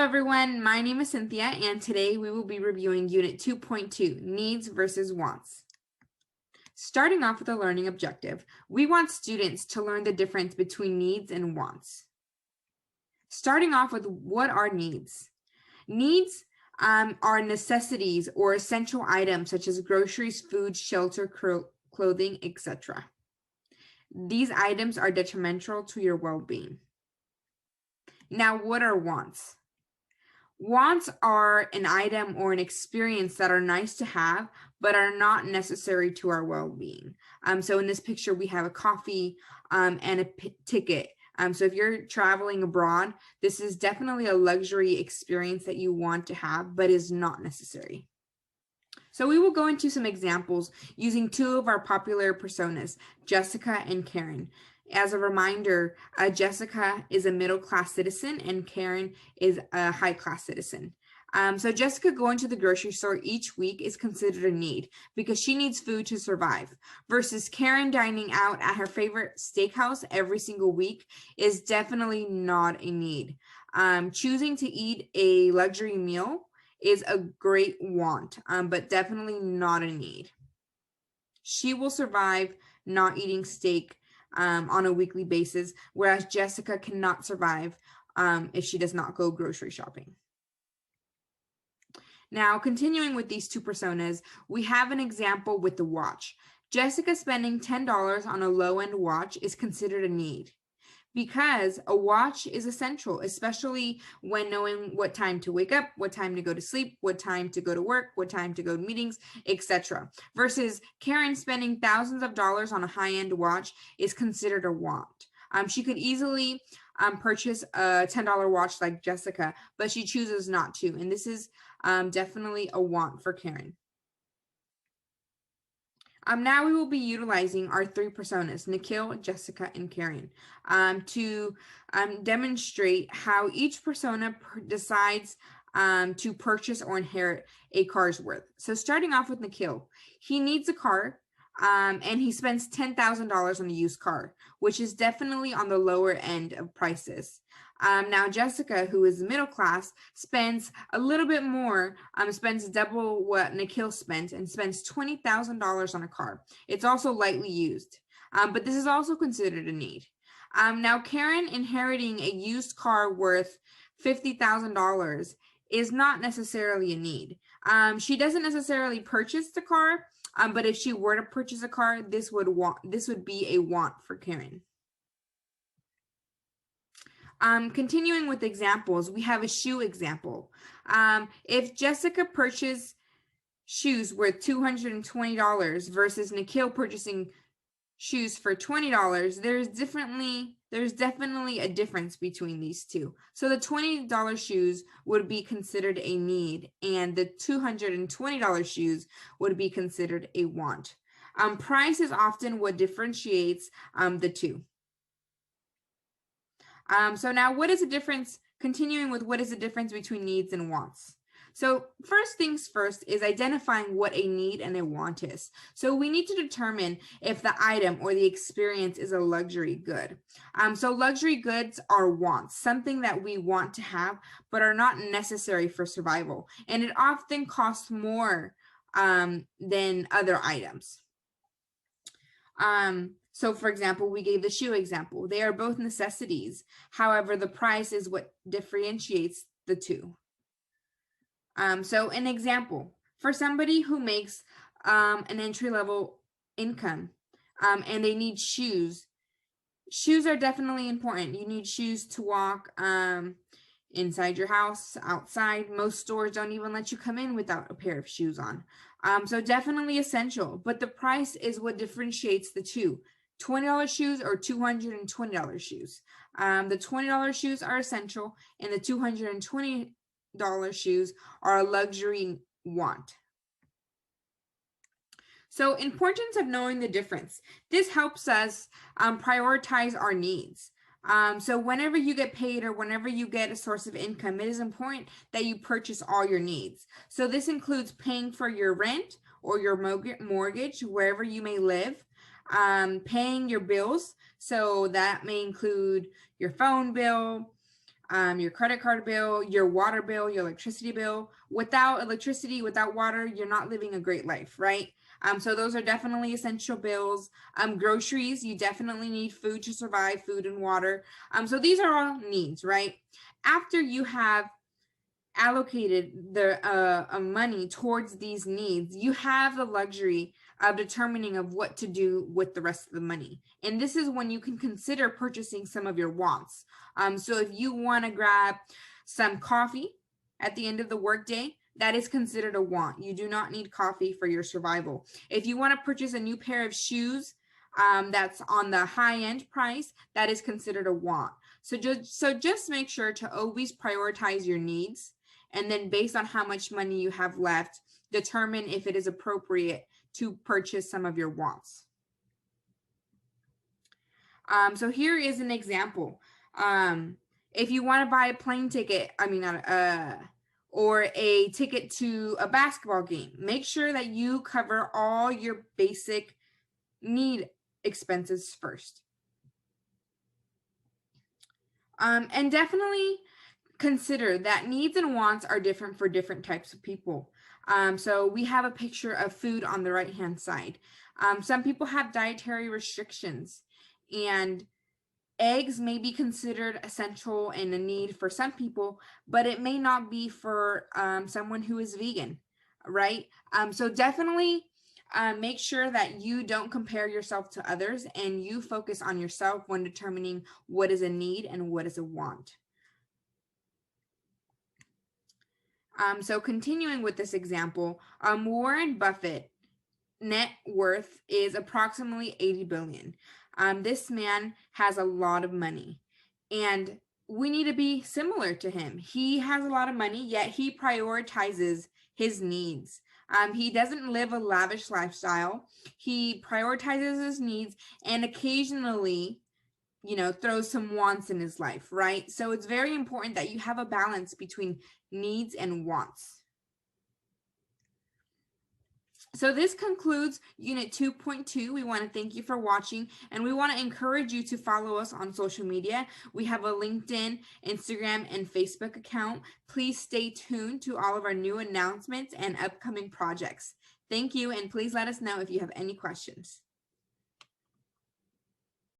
everyone, my name is Cynthia, and today we will be reviewing Unit 2.2, Needs versus Wants. Starting off with a learning objective, we want students to learn the difference between needs and wants. Starting off with what are needs? Needs are necessities or essential items such as groceries, food, shelter, clothing, etc. These items are detrimental to your well-being. Now, what are wants? Wants are an item or an experience that are nice to have, but are not necessary to our well-being. So in this picture, we have a coffee and a ticket. So if you're traveling abroad, this is definitely a luxury experience that you want to have, but is not necessary. So we will go into some examples using two of our popular personas, Jessica and Karen. As a reminder, Jessica is a middle-class citizen and Karen is a high-class citizen. So Jessica going to the grocery store each week is considered a need because she needs food to survive, versus Karen dining out at her favorite steakhouse every single week is definitely not a need. Choosing to eat a luxury meal is a great want, but definitely not a need. She will survive not eating steak on a weekly basis, whereas Jessica cannot survive if she does not go grocery shopping. Now, continuing with these two personas, we have an example with the watch. Jessica spending $10 on a low-end watch is considered a need because a watch is essential, especially when knowing what time to wake up, what time to go to sleep, what time to go to work, what time to go to meetings, etc. Versus Karen spending thousands of dollars on a high-end watch is considered a want. She could easily purchase a $10 watch like Jessica, but she chooses not to, and this is definitely a want for Karen. Now we will be utilizing our three personas, Nikhil, Jessica, and Karen, to demonstrate how each persona decides to purchase or inherit a car's worth. So starting off with Nikhil, he needs a car and he spends $10,000 on a used car, which is definitely on the lower end of prices. Now Jessica, who is middle class, spends a little bit more, spends double what Nikhil spent and spends $20,000 on a car. It's also lightly used, but this is also considered a need. Now Karen inheriting a used car worth $50,000 is not necessarily a need. She doesn't necessarily purchase the car, but if she were to purchase a car, this would be a want for Karen. Continuing with examples, we have a shoe example. If Jessica purchased shoes worth $220 versus Nikhil purchasing shoes for $20, there's definitely a difference between these two. So the $20 shoes would be considered a need, and the $220 shoes would be considered a want. Price is often what differentiates the two. So now what is the difference, continuing with what is the difference between needs and wants? So first things first is identifying what a need and a want is. So we need to determine if the item or the experience is a luxury good. So luxury goods are wants, something that we want to have, but are not necessary for survival. And it often costs more than other items. So for example, we gave the shoe example. They are both necessities. However, the price is what differentiates the two. So an example, for somebody who makes an entry-level income and they need shoes, shoes are definitely important. You need shoes to walk inside your house, outside. Most stores don't even let you come in without a pair of shoes on. So definitely essential, but the price is what differentiates the two. $20 shoes or $220 shoes. The $20 shoes are essential and the $220 shoes are a luxury want. So importance of knowing the difference. This helps us prioritize our needs. So whenever you get paid or whenever you get a source of income, it is important that you purchase all your needs. So this includes paying for your rent or your mortgage, wherever you may live, paying your bills. So that may include your phone bill, your credit card bill, your water bill, your electricity bill. Without electricity, without water, you're not living a great life, right? So those are definitely essential bills. Groceries, you definitely need food to survive, food and water. So these are all needs, right? After you have allocated the money towards these needs, you have the luxury of determining of what to do with the rest of the money. And this is when you can consider purchasing some of your wants. So if you want to grab some coffee at the end of the workday, that is considered a want. You do not need coffee for your survival. If you want to purchase a new pair of shoes that's on the high-end price, that is considered a want. So just make sure to always prioritize your needs, and then based on how much money you have left, determine if it is appropriate to purchase some of your wants. So here is an example. If you want to buy a plane ticket, or a ticket to a basketball game, make sure that you cover all your basic need expenses first. And definitely consider that needs and wants are different for different types of people. So we have a picture of food on the right-hand side. Some people have dietary restrictions, and eggs may be considered essential and a need for some people, but it may not be for someone who is vegan, right? So definitely make sure that you don't compare yourself to others, and you focus on yourself when determining what is a need and what is a want. So continuing with this example, Warren Buffett net worth is approximately 80 billion. This man has a lot of money, and we need to be similar to him. He has a lot of money, yet he prioritizes his needs. He doesn't live a lavish lifestyle. He prioritizes his needs, and occasionally, throws some wants in his life, right? So it's very important that you have a balance between needs and wants. So this concludes Unit 2.2. We want to thank you for watching, and we want to encourage you to follow us on social media. We have a LinkedIn, Instagram, and Facebook account. Please stay tuned to all of our new announcements and upcoming projects. Thank you, and please let us know if you have any questions.